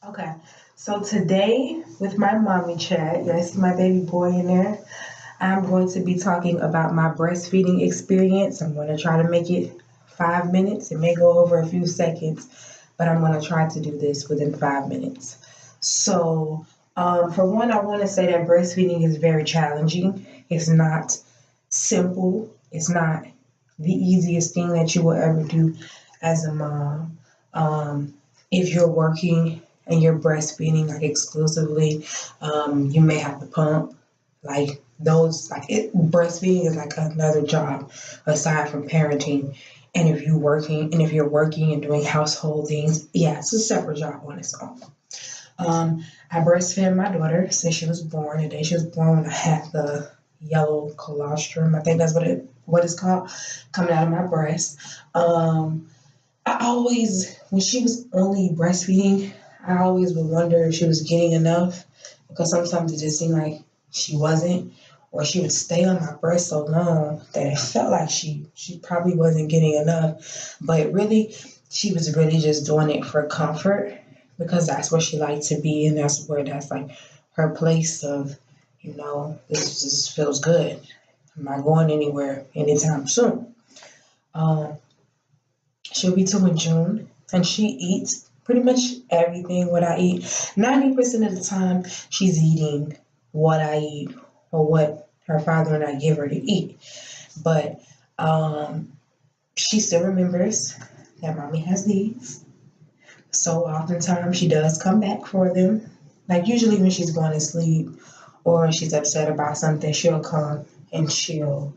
Okay, so today with my mommy chat, you guys see my baby boy in there. I'm going to be talking about my breastfeeding experience. I'm going to try to make it 5 minutes. It may go over a few seconds, but I'm going to try to do this within 5 minutes. So, for one, I want to say that breastfeeding is very challenging. It's not simple. It's not the easiest thing that you will ever do as a mom. If you're working and you're breastfeeding like exclusively, you may have to pump like those like breastfeeding is like another job aside from parenting. And if you're working and doing household things, yeah, it's a separate job on its own. I breastfed my daughter since she was born. The day she was born, when I had the yellow colostrum, I think that's what it's called, coming out of my breast. I always, when she was only breastfeeding, I always would wonder if she was getting enough because sometimes it just seemed like she wasn't, or she would stay on my breast so long that it felt like she probably wasn't getting enough. But really, she was really just doing it for comfort because that's where she liked to be, and that's like her place of, this just feels good. I'm not going anywhere anytime soon. Um, She'll be 2 in June, and she eats pretty much everything what I eat. 90% of the time, she's eating what I eat or what her father and I give her to eat. But she still remembers that mommy has these. So oftentimes she does come back for them. Like usually when she's going to sleep or she's upset about something, she'll come and she'll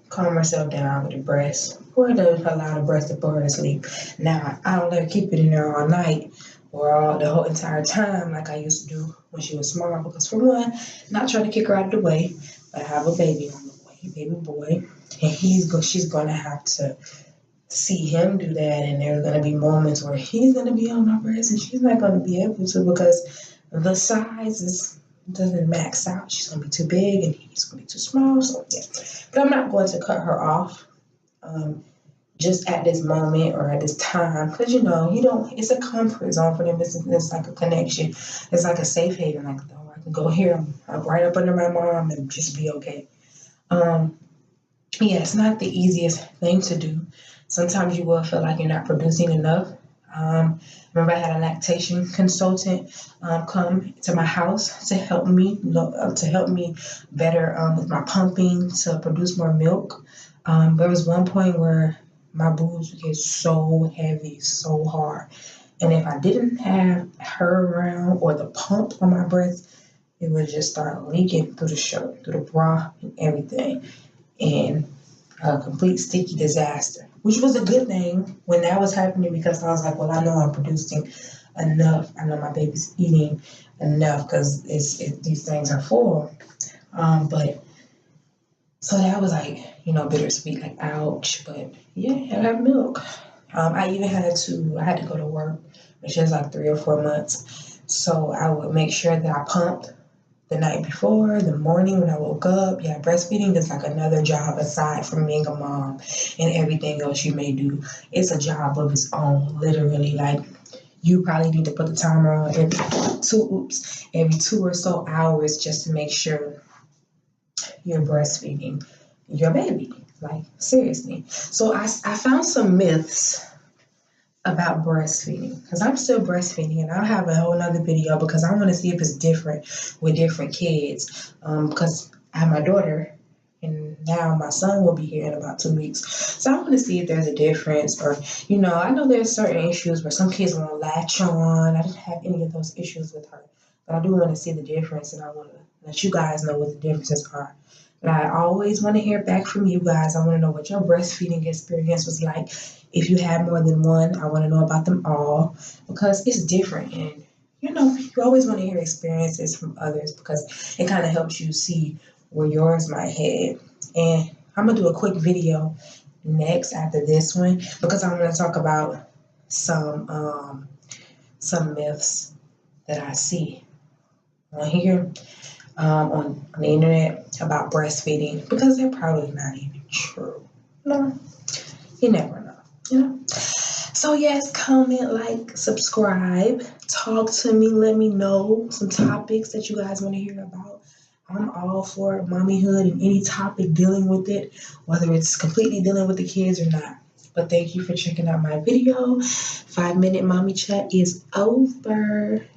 calm herself down with the breast, or to allow the breast to put her to sleep. Now, I don't let her keep it in there all night or all the whole entire time like I used to do when she was small, because for one, not trying to kick her out of the way, but I have a baby on the way, baby boy, and she's gonna have to see him do that, and there's gonna be moments where he's gonna be on my breast and she's not gonna be able to because the size doesn't max out. She's gonna be too big and he's gonna be too small. So yeah, but I'm not going to cut her off just at this moment or at this time, because you don't. It's a comfort zone for them. It's like a connection. It's like a safe haven. Like, oh, I can go here. I'm right up under my mom and just be okay. Um, yeah, it's not the easiest thing to do. Sometimes you will feel like you're not producing enough. Remember, I had a lactation consultant come to my house to help me, to help me better with my pumping to produce more milk. There was one point where my boobs would get so heavy, so hard, and if I didn't have her around or the pump on my breast, it would just start leaking through the shirt, through the bra, and everything, and a complete sticky disaster, which was a good thing when that was happening because I was like, well, I know I'm producing enough. I know my baby's eating enough because these things are full. But so that was like, bittersweet, like ouch. But yeah, I got milk. I had to go to work, which was like 3 or 4 months. So I would make sure that I pumped the night before, the morning when I woke up. Yeah, breastfeeding is like another job aside from being a mom and everything else you may do. It's a job of its own, literally. Like you probably need to put the timer on every 2 or so hours just to make sure you're breastfeeding your baby. Like seriously. So I found some myths about breastfeeding because I'm still breastfeeding, and I'll have a whole nother video because I want to see if it's different with different kids, because I have my daughter and now my son will be here in about 2 weeks, so I want to see if there's a difference, or I know there's certain issues where some kids won't latch on. I didn't have any of those issues with her, but I do want to see the difference, and I want to let you guys know what the differences are. But I always want to hear back from you guys. I want to know what your breastfeeding experience was like. If you had more than one, I want to know about them all because it's different. And, you always want to hear experiences from others because it kind of helps you see where yours might head. And I'm going to do a quick video next after this one because I'm going to talk about some myths that I see on here, on the internet about breastfeeding because they're probably not even true. No, you never know. So yes, comment, like, subscribe, talk to me, let me know some topics that you guys want to hear about. I'm all for mommyhood and any topic dealing with it, whether it's completely dealing with the kids or not. But thank you for checking out my video. 5-minute mommy chat is over.